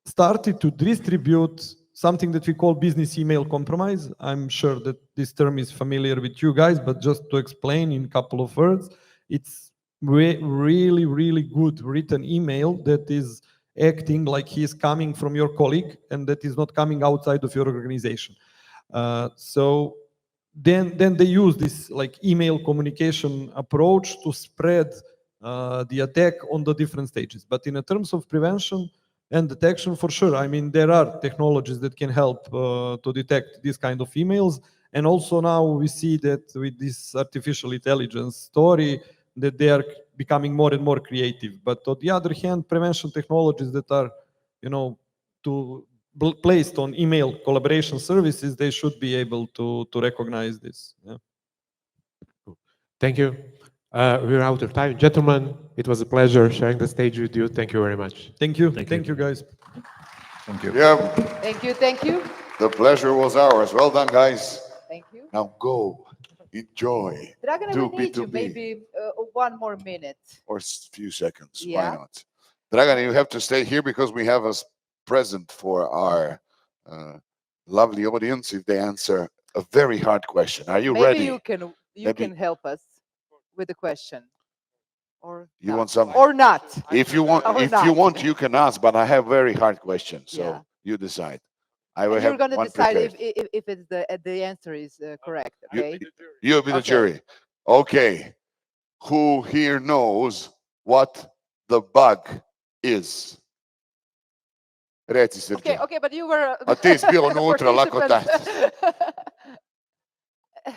started to distribute something that we call business email compromise. I'm sure that this term is familiar with you guys, but just to explain in a couple of words, it's really, really good written email that is acting like he's coming from your colleague and that is not coming outside of your organization. So then they use this like email communication approach to spread the attack on the different stages. But in terms of prevention and detection, for sure, I mean, there are technologies that can help to detect these kind of emails. And also now we see that with this artificial intelligence story, that they are becoming more and more creative. But on the other hand, prevention technologies that are, placed on email collaboration services, they should be able to recognize this. Yeah. Thank you. We're out of time. Gentlemen, it was a pleasure sharing the stage with you. Thank you very much. Thank you. Thank you, guys. Thank you. Yeah, Thank you, thank you. the pleasure was ours. Well done, guys. Thank you. Now go, enjoy, Dragan, I do will need you B2B. maybe one more minute. or few seconds. Why Yeah. not? Dragan, you have to stay here because we have a present for our lovely audience if they answer a very hard question. Are you Maybe ready? you can Maybe- help us with the question. Or You not. want some? Or not. If you want, Or if you not. want, you can ask. But I have very hard questions, so Yeah. you decide. I will And have you're going to one decide prepared. if it's the answer is correct, You- okay? You'll be the Okay. jury. Okay. Who here knows what the bug is? Reci, Okay, Srđan. okay, but you were A ti si bio unutra, lako participant.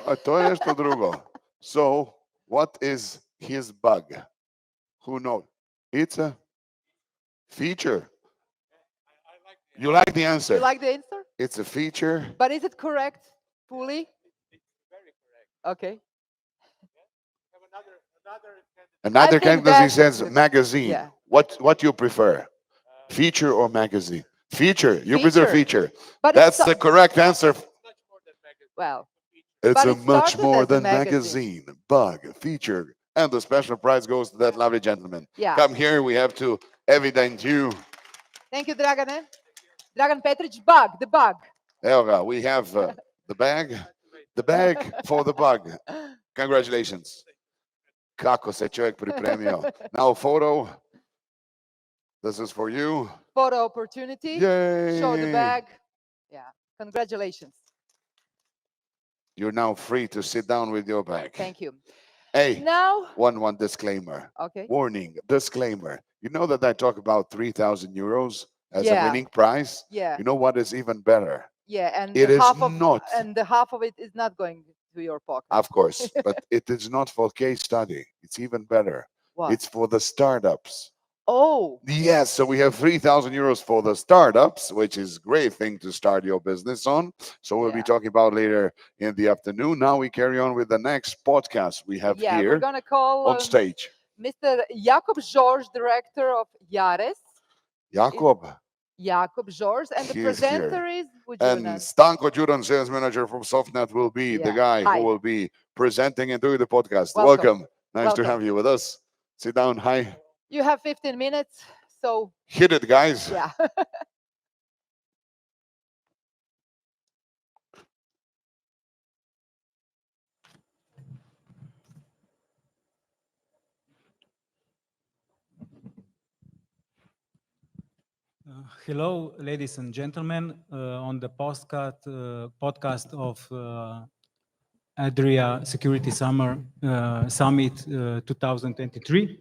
A to je nešto drugo. So, what is his bug? Who knows? It's a feature. You like the answer? You like the answer? It's a feature. But is it correct fully? Okay. Another think candidate that's- says magazine. yeah. What you prefer? Feature or magazine? Feature. You prefer Feature. feature. But That's it's the correct answer. well. It's But a it much started more as a than magazine. magazine. Bug, feature. And the special prize goes to that lovely gentleman. Yeah. Come here, we have to evidence you. Thank you, Dragan. Dragan Petric, bug, the bug. Evo ga, we have the bag for the bug. Congratulations. Kako se čovjek pripremio. Now photo. This is for you. Photo opportunity. Yay. Show the bag. Yeah. Congratulations. You're now free to sit down with your bag. Thank you. Hey, Now, one disclaimer. okay. Warning, disclaimer. You know that I talk about 3,000 euros as a Yeah. winning prize? Yeah. You know what is even better? Yeah, and It the is half of not. and the half of it is not going to your pocket. Of course, but it is not for case study. It's even better. What? It's for the startups. Oh, Yes, so we have 3,000 euros for the startups, which is a great thing to start your business on. So we'll be Yeah. talking about later in the afternoon. Now we carry on with the next podcast we have yeah. We're here gonna call on stage. Mr. Jakob George, director of Janez. Jakob Jakob George, and the He is presenter is. Would you and Stanko Đuran, sales manager from SoftNet, will be the Yeah. guy Hi. who will be presenting and doing the podcast. Welcome. Nice to Welcome. have you with us. Sit down. Hi. You have 15 minutes, so Hit it, guys. yeah. Hello, ladies and gentlemen, on the podcast of Adria Security Summer Summit 2023.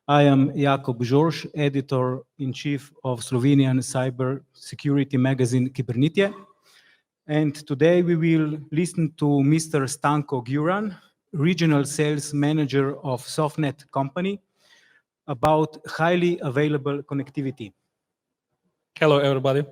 I am Jakob George, editor-in-chief of Slovenian cyber security magazine Kibernitije. And today we will listen to Mr. Stanko Đuran, regional sales manager of SoftNet company, about highly available connectivity. Hello, everybody.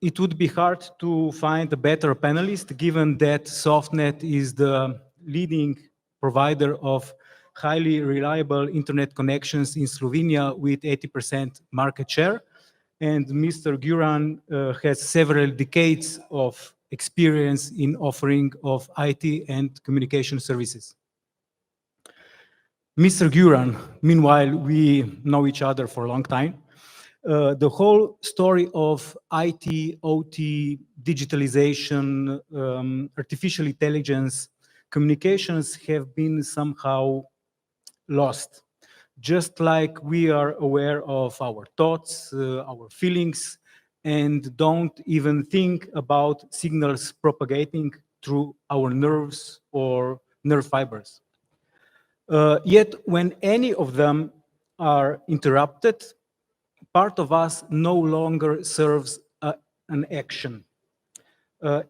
It would be hard to find a better panelist, given that SoftNet is the leading provider of highly reliable internet connections in Slovenia with 80% market share. And Mr. Đuran has several decades of experience in offering of IT and communication services. Mr. Đuran, meanwhile, we know each other for a long time. The whole story of IT, OT, digitalization, artificial intelligence, communications have been somehow lost. Just like we are aware of our thoughts, our feelings, and don't even think about signals propagating through our nerves or nerve fibers. Yet when any of them are interrupted, part of us no longer serves an action.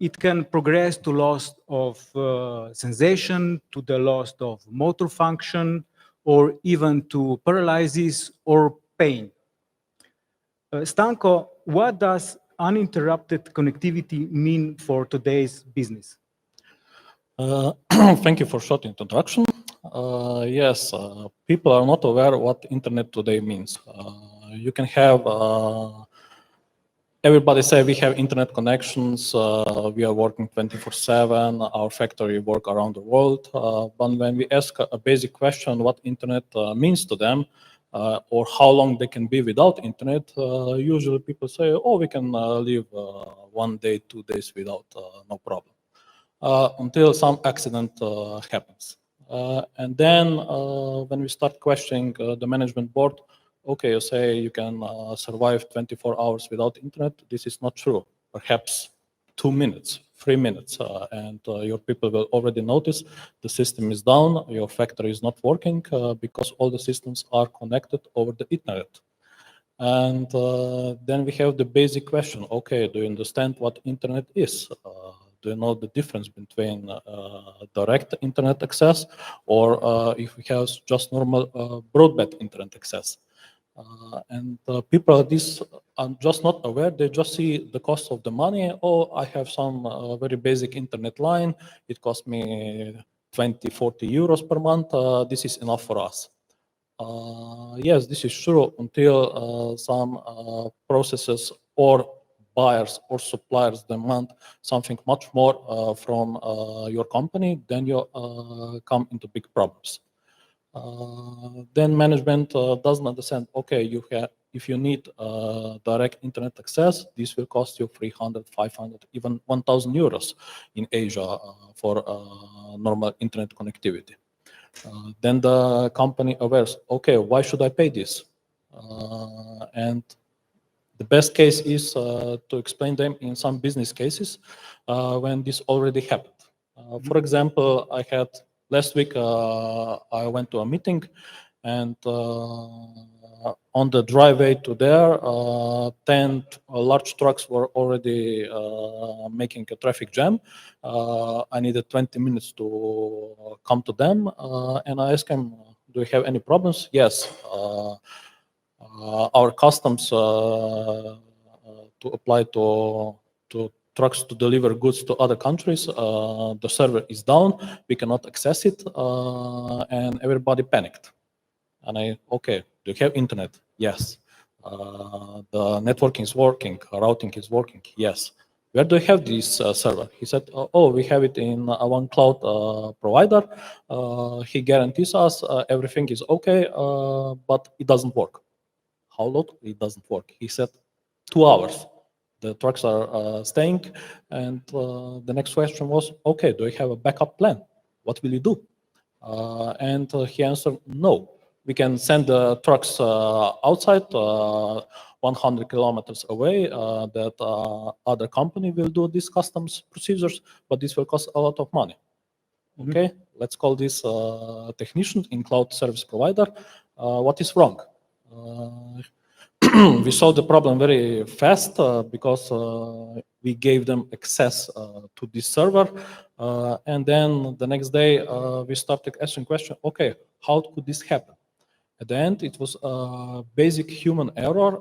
It can progress to loss of sensation, to the loss of motor function, or even to paralysis or pain. Stanko, what does uninterrupted connectivity mean for today's business? Thank you for short introduction. Yes, people are not aware what internet today means. You can have everybody say we have internet connections, we are working 24/7, our factory work around the world. But when we ask a basic question what internet means to them, or how long they can be without internet, usually people say, oh, we can live 1 day, 2 days without no problem. Until some accident happens. And then when we start questioning the management board, okay, you say you can survive 24 hours without internet. This is not true. Perhaps 2 minutes, 3 minutes, and your people will already notice the system is down, your factory is not working because all the systems are connected over the internet. And then we have the basic question, okay, do you understand what internet is? Do you know the difference between direct internet access or if we have just normal broadband internet access? And people are just not aware. They just see the cost of the money. Oh, I have some very basic internet line. It costs me 20, 40 euros per month. This is enough for us. Yes, this is true until some processes or buyers or suppliers demand something much more from your company, then you come into big problems. Then management doesn't understand, okay, if you need direct internet access, this will cost you 300, 500, even 1,000 euros in Asia for normal internet connectivity. Then the company awares, okay, why should I pay this? And the best case is to explain them in some business cases when this already happened. For example, I had last week, I went to a meeting and on the driveway to there, 10 large trucks were already making a traffic jam. I needed 20 minutes to come to them and I asked them, do you have any problems? Yes. Our customs to apply to trucks to deliver goods to other countries, the server is down, we cannot access it, and everybody panicked. And okay, do you have internet? Yes. The networking is working, routing is working? Yes. Where do you have this server? He said, oh, we have it in one cloud provider. He guarantees us everything is okay, but it doesn't work. How long? It doesn't work. He said 2 hours. The trucks are staying. And the next question was, okay, do you have a backup plan? What will you do? And he answered, no. We can send the trucks outside 100 kilometers away that other company will do these customs procedures, but this will cost a lot of money. Okay, let's call this technician in cloud service provider. What is wrong? We solved the problem very fast because we gave them access to this server. And then the next day, we started asking question, okay, how could this happen? At the end, it was a basic human error.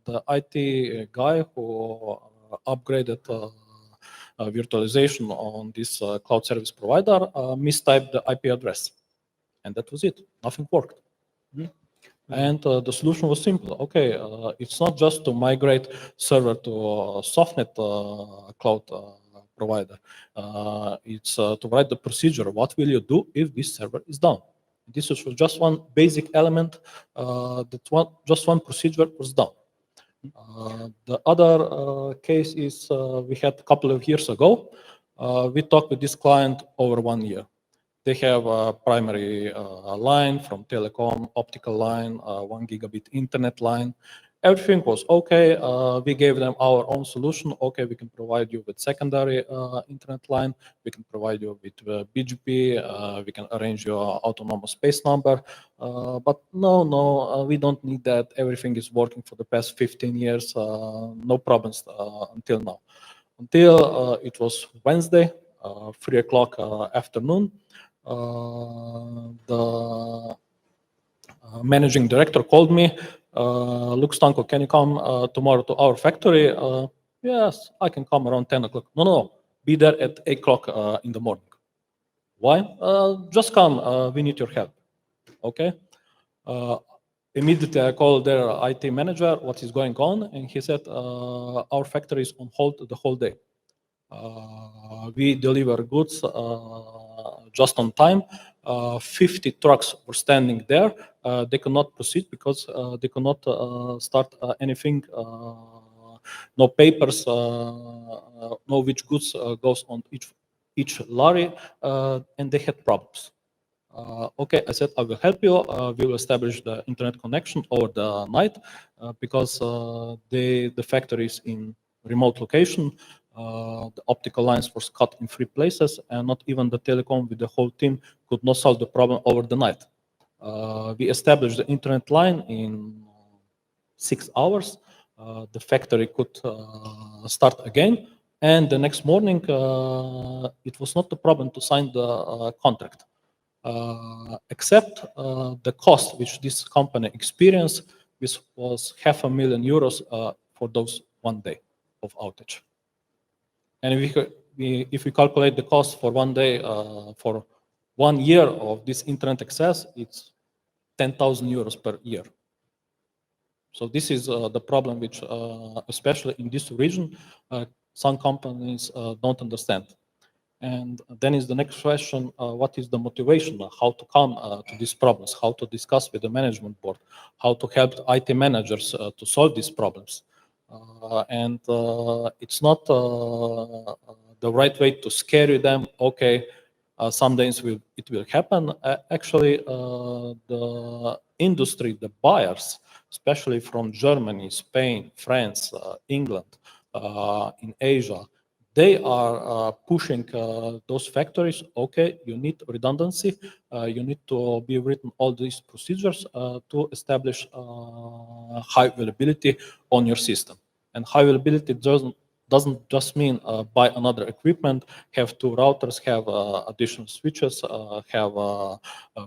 The IT guy who upgraded virtualization on this cloud service provider mistyped the IP address. And that was it. Nothing worked. And the solution was simple. Okay, it's not just to migrate server to a softnet cloud provider. It's to write the procedure. What will you do if this server is down? This was just one basic element. Just one procedure was done. The other case is we had a couple of years ago. We talked with this client over 1 year. They have a primary line from telecom, optical line, 1 gigabit internet line. Everything was okay. We gave them our own solution. Okay, we can provide you with secondary internet line. We can provide you with BGP. We can arrange your autonomous space number. But no, we don't need that. Everything is working for the past 15 years. No problems until now. Until it was Wednesday, 3 o'clock afternoon. The managing director called me. Look, Stanko, can you come tomorrow to our factory? Yes, I can come around 10 o'clock. No, be there at 8 o'clock in the morning. Why? Just come, we need your help. Okay. Immediately I called their IT manager, what is going on? And he said, our factory is on hold the whole day. We deliver goods just on time. 50 trucks were standing there. They could not proceed because they could not start anything. No papers, no which goods goes on each lorry, and they had problems. Okay, I said, I will help you. We will establish the internet connection over the night because the factory is in remote location. The optical lines were cut in 3 places, and not even the telecom with the whole team could not solve the problem over the night. We established the internet line in 6 hours. The factory could start again, and the next morning it was not the problem to sign the contract, except the cost which this company experienced, which was €500,000 for those 1 day of outage. And if we calculate the cost for 1 day for 1 year of this internet access, it's €10,000 per year. So this is the problem which, especially in this region, some companies don't understand. And then is the next question, what is the motivation? How to come to these problems? How to discuss with the management board? How to help IT managers to solve these problems? And it's not the right way to scare them. Okay, some days it will happen. Actually, the industry, the buyers, especially from Germany, Spain, France, England, in Asia, they are pushing those factories. Okay, you need redundancy. You need to be written all these procedures to establish high availability on your system. And high availability doesn't just mean buy another equipment, have 2 routers, have additional switches, have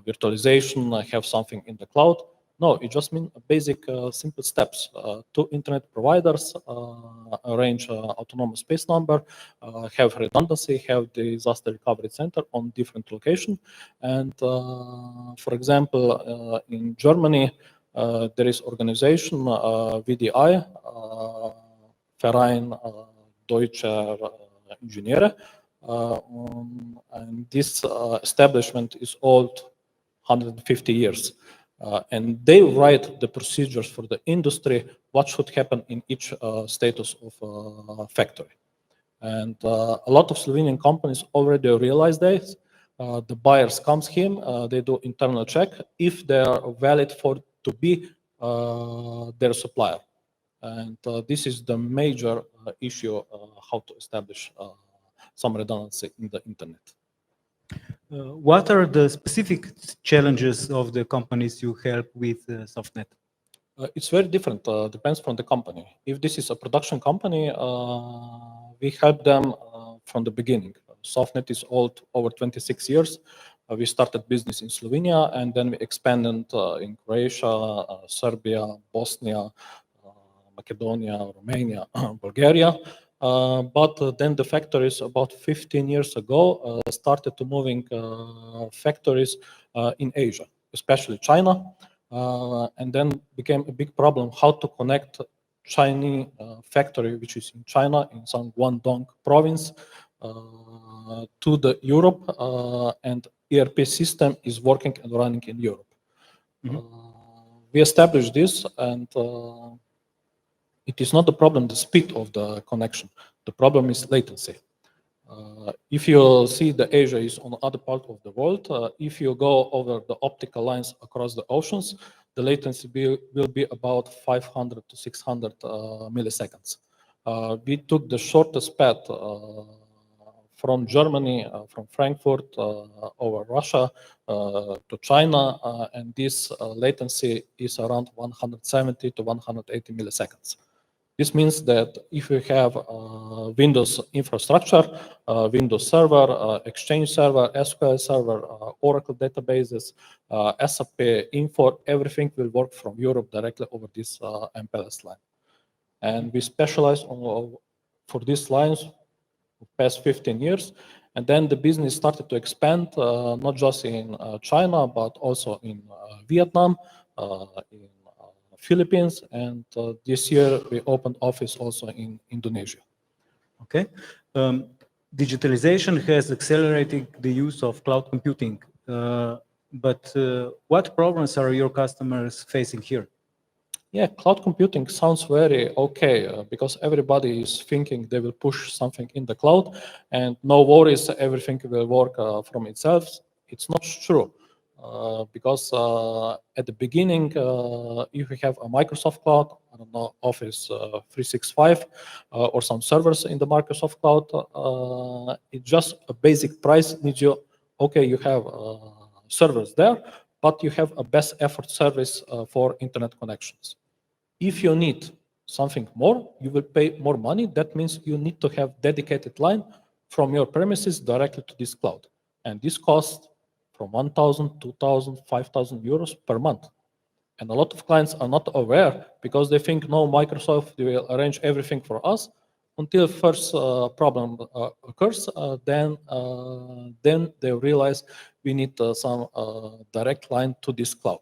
virtualization, have something in the cloud. No, it just means basic, simple steps. 2 internet providers, arrange autonomous space number, have redundancy, have disaster recovery center on different location. And for example, in Germany, there is organization VDI, Verein Deutscher Ingenieure, and this establishment is old, 150 years. And they write the procedures for the industry, what should happen in each status of factory. And a lot of Slovenian companies already realize this. The buyers comes here, they do internal check if they are valid to be their supplier. And this is the major issue, how to establish some redundancy in the internet. What are the specific challenges of the companies you help with SoftNet? It's very different, depends from the company. If this is a production company, we help them from the beginning. SoftNet is old, over 26 years. We started business in Slovenia, and then we expanded in Croatia, Serbia, Bosnia, Macedonia, Romania, Bulgaria. But then the factories about 15 years ago started to moving factories in Asia, especially China, and then became a big problem how to connect Chinese factory, which is in China, in some Guangdong province, to the Europe, and ERP system is working and running in Europe. We established this, and it is not the problem, the speed of the connection. The problem is latency. If you see the Asia is on the other part of the world, if you go over the optical lines across the oceans, the latency will be about 500 to 600 milliseconds. We took the shortest path from Germany, from Frankfurt over Russia to China, and this latency is around 170 to 180 milliseconds. This means that if you have Windows infrastructure, Windows Server, Exchange Server, SQL Server, Oracle databases, SAP, Infor, everything will work from Europe directly over this MPLS line. And we specialize for these lines for the past 15 years. And then the business started to expand, not just in China, but also in Vietnam, in Philippines, and this year we opened office also in Indonesia. Okay. Digitalization has accelerated the use of cloud computing, but what problems are your customers facing here? Yeah, cloud computing sounds very okay because everybody is thinking they will push something in the cloud and no worries, everything will work from itself. It's not true. Because at the beginning, if you have a Microsoft Cloud, I don't know, Office 365, or some servers in the Microsoft Cloud, it's just a basic price needs you, okay, you have servers there, but you have a best effort service for internet connections. If you need something more, you will pay more money. That means you need to have dedicated line from your premises directly to this cloud. And this costs from 1,000, 2,000, 5,000 euros per month. And a lot of clients are not aware because they think, no, Microsoft will arrange everything for us until first problem occurs. Then they realize we need some direct line to this cloud.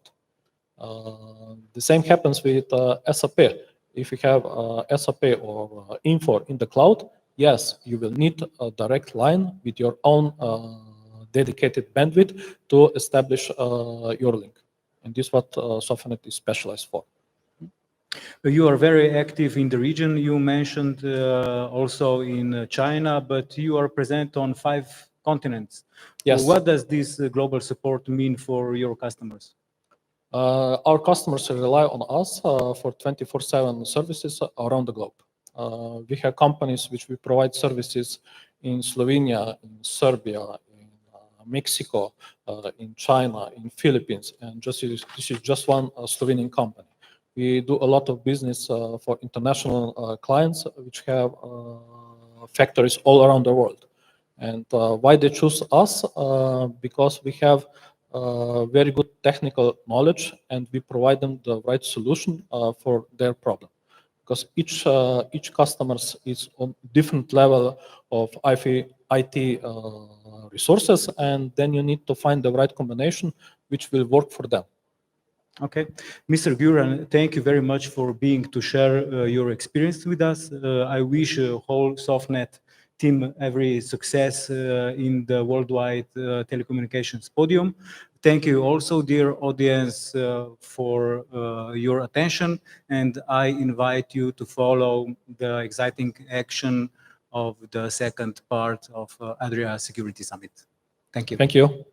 The same happens with SAP. If you have SAP or Infor in the cloud, yes, you will need a direct line with your own dedicated bandwidth to establish your link. And this is what SoftNet is specialized for. You are very active in the region. You mentioned also in China, but you are present on 5 continents. Yes. What does this global support mean for your customers? Our customers rely on us for 24/7 services around the globe. We have companies which we provide services in Slovenia, in Serbia, Mexico, in China, in Philippines, and this is just one Slovenian company. We do a lot of business for international clients which have factories all around the world. And why they choose us? Because we have very good technical knowledge and we provide them the right solution for their problem. Because each customer is on different level of IT resources, and then you need to find the right combination which will work for them. Okay, Mr. Guran, thank you very much for being to share your experience with us. I wish whole SoftNet team every success in the worldwide telecommunications podium. Thank you also, dear audience, for your attention, and I invite you to follow the exciting action of the second part of Adria Security Summit. Thank you. Thank you.